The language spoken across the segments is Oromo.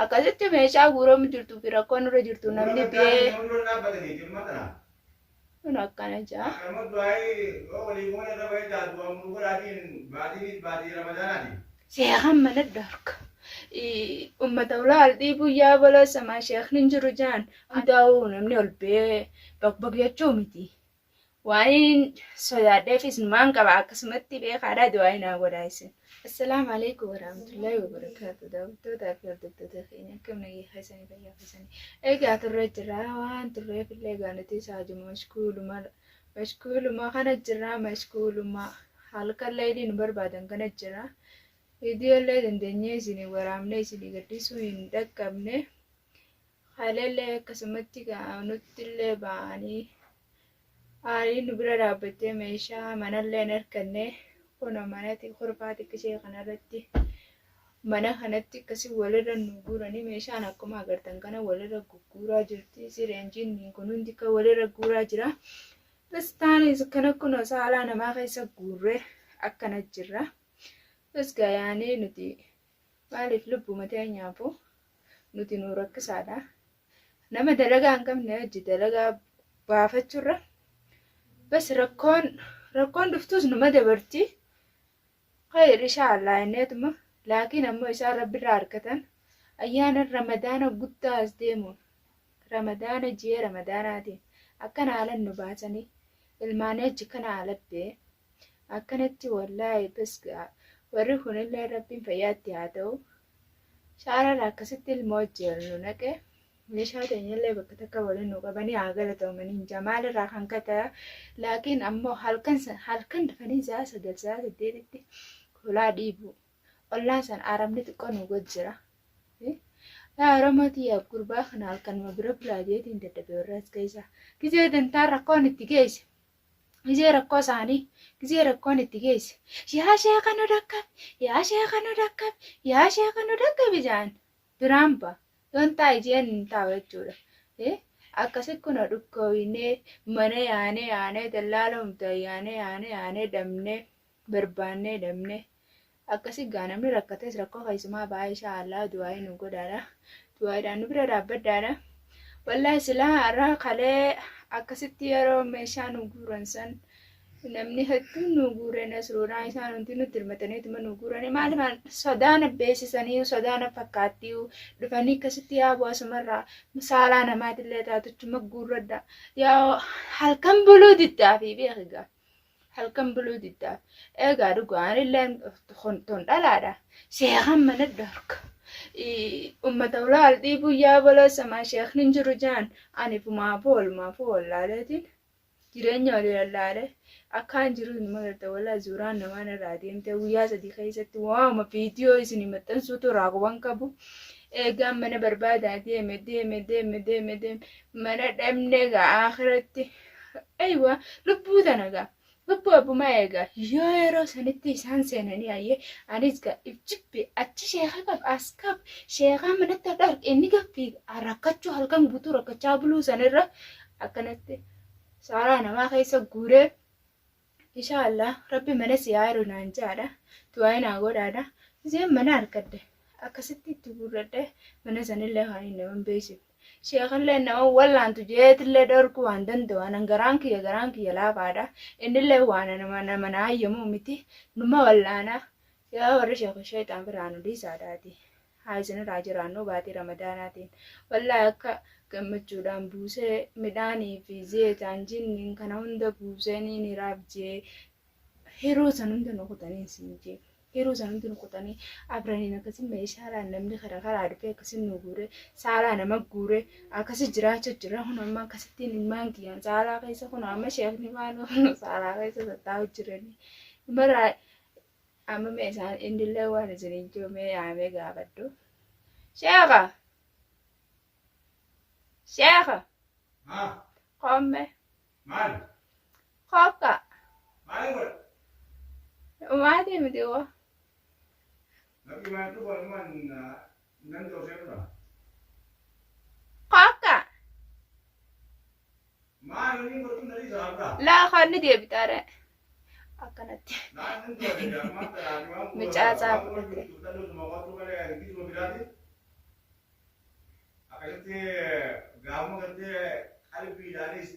akkasitti meeshaa guuramu jirtu fi rakkoon irra jirtu namni bee kun akkana jaa. Sheekhan mana darka. Ummata ulaal dhiibuu yaa bala samaa sheekni jiru jaan hundaa'uu namni ol bee bakbakyachuu miti. Waan sodaadheefis maan qaba akkasumatti beekaadhaa du'aa naa godhaasin. Assalaamu alaikum warahmatullahi wabarakatuh. Daawwattoota fi hordoftoota keenya akkam nagaa keessanii fayyaa keessanii. Egaa turre jira waan turreef illee gaanatti isaa jiru mashkuuluma kana jira mashkuuluma halkan leedii nu barbaadan kana jira. Viidiyoolee dandeenyee isinii waraabnee isinii gaddisuu hin dhaqqabne. Haalellee akkasumatti nutti illee ba'anii Aariin nu bira dhaabbattee meeshaa manallee hin harkanne kuna manatti kurfaati ishee kanarratti mana kanatti akkasii walirra nu guuranii meeshaan akkuma agartan kana walirra gurguraa jirti. Sireenjiin kun hundi kan walirra guuraa jira. Bistaanis kana kun saalaa namaa keessa guurree akkana jirra. Bas gayaanii nuti maaliif lubbuma teenyaafu nuti nu rakkisaadha. Nama dalagaa hin qabne hojii dalagaa baafachuurra. Bas rakkoon dhuftus numa dabarti. Khayr inshallah inneetuma laakiin ammoo isaan rabbiirraa harkatan ayyaana ramadaana guddaa as deemuun ramadaana ji'ee ramadaanaatiin akkana haalan nu baasanii ilmaanii achi kana haalabbee akkanatti wallaahi bas warri kunillee rabbiin fayyaatti haa ta'u shaarara akkasitti ilmoo hojjeel nu naqe. Meeshaa teenyallee bakka takka waliin nu qabanii haa galatamanii jamaalirraa kan kataa laakiin ammoo halkan dafanii saa 9-8tti kulaa dhiibu ollaan san aramni xiqqoo nu gojjira. Yaa Oromooti yaa gurbaa kana halkanuma bira bulaajeetiin dadhabee warraas keessa gizee dantaan rakkoon itti geesse gizee rakkoo isaanii gizee rakkoon itti geesse yaa sheeka nu dhaqqabe yaa sheeka nu dhaqqabe yaa sheeka nu dhaqqabe jaan biraan ba'a. Don't taa'e jeen taa'u jechuudha. Akkasii kun dhukkooyinee mana yaanee dallaala humna yaanee damnee barbaannee damnee akkasii namni rakkates rakkoo keessumaa baay'ee shaallaa du'aa nu godhaadha. Du'aadhaan nu bira dhaabbadhaadha. Wallaahi silaa har'a kalee akkasitti yeroo meeshaa nu guuran san namni hedduun nu guuree nasruudhaan isaan hundi nutti hirmataniituma nu guuranii maaliif sodaana beeksisanii sodaana fakkaattii dhufanii akkasitti yaabuu asumarraa saalaa namaatillee taatuchuma guurradha. Yaa halkan buluu diddaa fi beekigaa halkan buluu diddaa egaa dhugaanillee ton dhalaadha. Sheekan mana darka. Ummata ulaal dhiibuu yaa baloo samaa sheekni jiru jaan ani fumaafuu wallaaleetiin jireenya walii lallaalee. Akkaan jiru nima garta wala suuraan namaan irraa deemtee guyyaa 3 keessatti waama viidiyoo isin maxxansuutu raakuwan qabu. Eegaan mana barbaadaa deeme mana dhabnee gaa akhiratti aywa lubbuu tana gaa lubbuu abbumaa eegaa yoo yeroo sanitti isaan seenanii ayyee anis gaa ibjibbe achi sheeka qab as qab sheekaa manatti dharqe inni gaffii rakkachuu halkan guutuu rakkachaa buluu sanirra akkanatti saalaa namaa keessa guuree. Inshallah rabbi mana siyaaru naan jaadha du'aa naa godhaadha. Iseen mana harkadde akkasitti itti guurradhe mana sanillee kan hin naman beeksifne. Sheekallee nama wallaantu jeetillee dhorkuu waan danda'u anan garaan kiyya laafaadha. Innillee waan nama naayyamu miti numa wallaanaa yaa warri sheekoo sheexaan biraan dhiisaadhaati. Haa isinirraa jiraannuu baatii ramadaanaatiin wallaahi akka gammachuudhaan buusee midhaanii fi zeetaan jinniin kana hunda buusee ni raabjee hiruu san hunda nukutanii siinjee hiruu san hunda nukutanii abraniin akkasii meeshaadhaan namni karaa dhufee akkasii nu guure saalaa nama guure akkasii jiraachaa jira kun amma akkasittiin ilmaan kiyyaan saalaa keessa kun amma sheekni waan saalaa keessa tattaa'u jiranii maraa amma meeshaan indillee waan isiniin joomee yaamee gaafadhu sheeka. Sheekha. Komme. Mal. Kokka. Mal. Mati miti wo. Lagi main tu kalau man nanti siapa? Kokka. Mal ini betul dari siapa? Laa kan dia bitare. Akkanatti. Nah nanti ada Micaasaa fudhate. Kalti gamu kalti kalbi danis.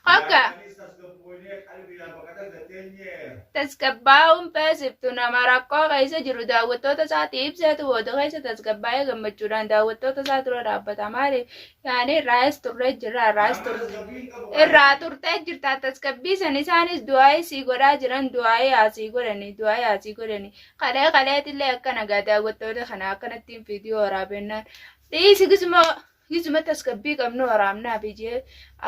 Haka. Danis tas kepunya kalbi dan bakata gatenye. Tasgabbaa'uun feesiftu nama rakkoo keessa jiru daawwattoota isaati ibseetu booda keessa tasgabbaa'ee gammachuudhaan daawwattoota isaa dura dhaabbata maali yaani irraas turree jira irraa turtee jirta tasgabbii san isaanis du'aa'ee sii godhaa jiran du'aa'ee haasii godhanii qaleetillee akka nagaa daawwattoota kana akkanattiin viidiyoo waraabennaan dhiisi gisuma tasgabbii qabnu waraabnaa fi jee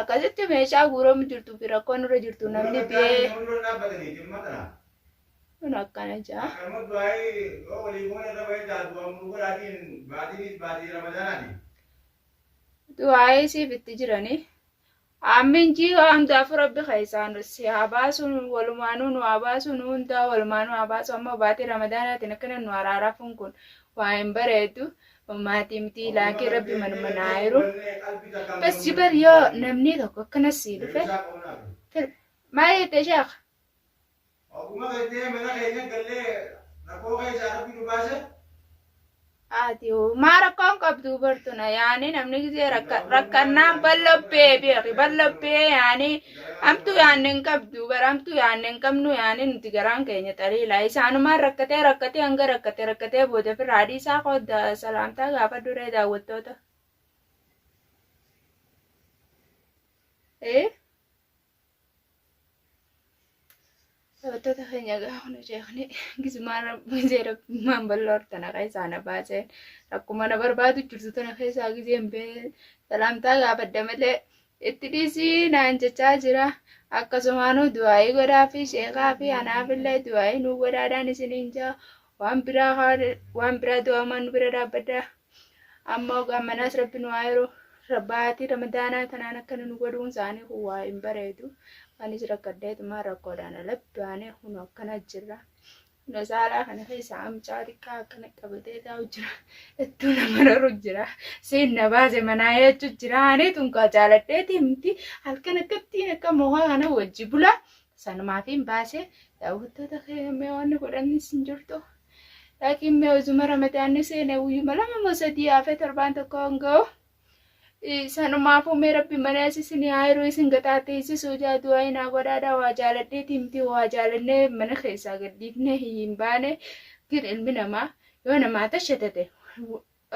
akkasitti meeshaa guuramu jirtu fi rakkoon irra jirtu namni biyee kun akkana jaa. Du'aa'ee siif itti jiranii amminjii hamdaafu rabbi keessaan si haa baasuun walumaanuu nu haa baasuun hundaa walumaanuu haa baasu amma baatii ramadaanaatiin akkana nu araarafuun kun waa hin bareedu. Maatii miti laakii rabbi manaa jiru. Basi bariyoo namni tokko akkanas sii dhufe. Maal jettee sheekha? Ogummaa keettee mana keenya gallee rakkoo keessaa rabbi nu baase. Ati maa rakkoon qabdu bartuna yaani namni gisee rakkannaan ballobbee beeki ballobbee yaani amtu yaanne hin qabdu bara amtu yaanne hin qabnu yaani nuti garaan keenya xaliila isaanumaan rakkatee hanga rakkatee booda firraa dhiisaa qooda salaamtaa gaafa duree daawwattoota. Daawwattoota keenya gaafa nu sheekni gismaan bal'oo tana keessaa na baaseen rakkuma na barbaadu jirtu tana keessaa giseen bee salaamtaa gaafadda malee itti dhiisii naan jechaa jira akkasumaanuu du'aayii godhaa fi sheekaa fi anaafillee du'aayii nuu godhaadhaan isiniin jaa waan biraa du'amaa nu bira dhaabbaddaa ammoo gammanaas rabbi nu haa yeroo rabbaatii ramadaanaa tanaan akkana nu godhuun isaanii kun waa hin bareedu. Anis rakkaddeetuma rakkoodhaan alatti baanee kun akkana jirra. No saalaa kana keessa amcaa xiqqaa akkana qabatee taa'u jira. Ittuu nama raru jira. Siin na baase manaa jechuun jira. Ani tunkaa jaaladheeti miti halkan akkattiin akka mo'aa kana wajji bula. Sanumaafiin baasee daawwattoota mee waan godhannis hin jirtu. Laakiin mee osuma ramadaanni seenee guyyuma lama moo sadii hafee torbaan tokko hanga'u. Sanumaafuu mee rabbi mana isin haayiruu isin gataatee isin soojaa du'aa hin godhaadhaa waa jaaladheeti miti waa jaalannee mana keessaa gadhiifnee hin baane gin ilmi namaa yoo namaa tashatate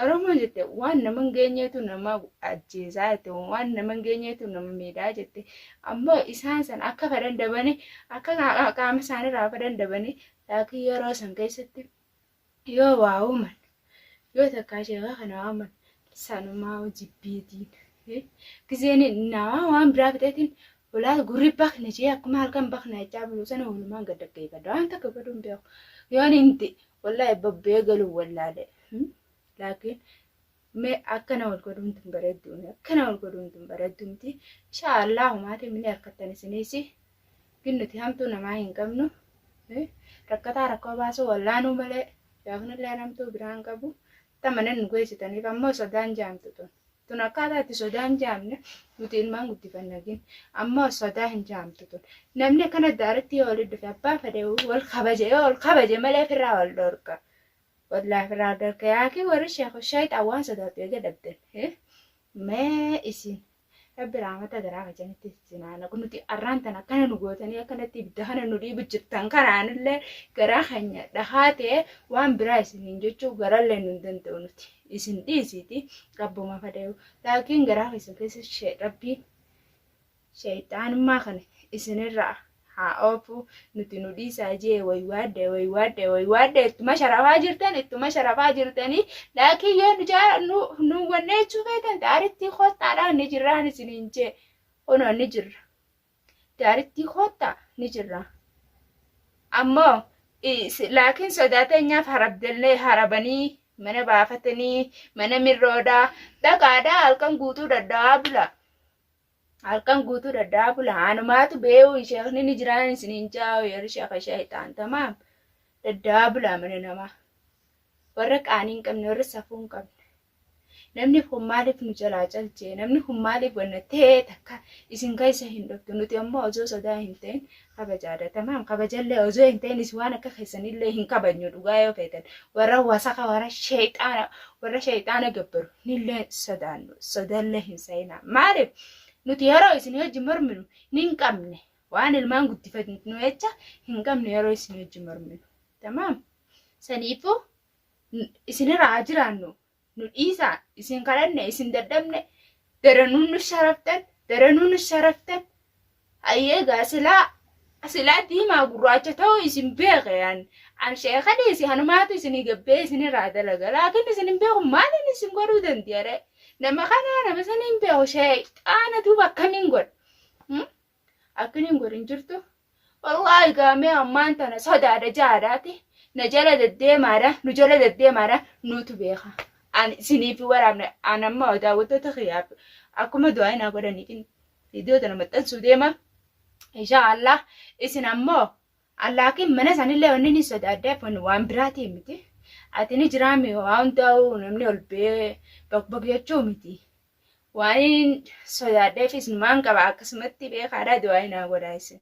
Oromoon jette waan nama hin geenyeetu nama ajjeesaa jette waan nama hin geenyeetu nama miidhaa jette ammoo isaan san akka fedhan dabane akka qaama isaanirraa fedhan dabane laakiin yeroo san keessatti yoo waa uuman yoo takkaa sheekaa kana waaman sanumaa jibbiitiin giseen nama waan biraa fiteetiin ulaa gurri bakna jee akkuma halkan bakna jechaa bulu sana walumaan gaddaggeeffadha waan takka godhuun beeku yoon hindi wallahi babbee galuu wallaale laakiin mee akkana wal godhuun tun bareeddu miti inshaallah humaati mini harkattan isiniisi ginnuti hamtuu namaa hin qabnu rakkataa rakkoo baasuu wallaanuu malee yaafnillee namtuu biraan qabu. Tamanen nugeessitaniif ammoo sodaan jaamtu tun akkaataa itti sodaan jaamne nuti ilmaan guddifannagin ammoo sodaa hin jaamtu tun namni akkana daaritti yoo walitti dhufe abbaa fedhe wal kabaje malee firraa wal dhorka wallaahi firraa dhorka yaakii warri shaayitaa waan sodaatu eega dhabdan mee isin rabbi raamata garaa kajanitti sinaana kun nuti arraan tan akkana nu gootanii akkanatti ibidda kana nu dhiibu jirtan kanaanillee garaa keenya dhahaatee waan biraa isiniin jechuu garallee nu hin danda'u nuti isin dhiisiiti rabbuma fadheewu laakiin garaa keessa keessa rabbiin shayitaanummaa kana isinirraa haa oofu nuti nu dhiisaa jee waywaadde ittuma sharafaa jirtanii laakiin yoo nu wanneechuu feetan daaritti koottaadhaan ni jirraan isiniin jee ono ni jirra daaritti koottaa ni jirra ammoo laakiin sodaateenyaaf harabdallee harabanii mana baafatanii mana mirroodaa dhaqaadhaa halkan guutuu daddawaa bula. Halkan guutuu daddaa bula hanumaatu beewu sheekni ni jiraan isiniin jaa'u yeroo sheeka shaayitaan tamaam daddaa bula mana namaa warra qaanii hin qabne warra safuu hin qabne namni kun maaliif nu jalaa calchee namni kun maaliif wanna ta'e takka isin keessa hin dhuftu nuti ammoo osoo sodaa hin ta'in kabajaadhatamaan kabajallee osoo hin ta'inis waan akka keessanillee hin kabajnu dhugaa yoo feetan warra wasaqa warra shayxaana gabbaru nillee sodaannu sodaallee hin sayinaa maaliif nuti yeroo isin wajjin morminu nin qabne waan ilmaan guddifatnu jecha hin qabne yeroo isin wajjin morminu tamaam saniifuu isinirraa jiraannu nu dhiisaa isin kadhanne isin daddabne daranuun nu sharaftan ayyeegaa silaa diimaa gurraacha ta'uu isin beekayaan an sheekanii isin hanumaatu isinii gabbee isinirraa dalaga laakiin isin hin beeku maalin isin godhuu dandiyare nama kanaa nama sana hin beeku shayxaanatu akkamiin godha akkamiin godhin jirtu wallaahi gaamee ammaan tana sodaadha jaadaati na jala deddeemaadha nutu beeka an isiniifi waraabne an amma daawwattoota xiyaaf akkuma du'aa inaa godhaniitiin viidiyoo tana maxxansuu deema inshaallah isin ammoo allaakiin mana sanillee wanni ni sodaaddeef waan biraatii miti atini jiraami waan ta'uu namni ol bee bak jechuu miti waan sodaaddeef isin maan qaba akkasumatti beekaadha du'aa inaa godhaa isin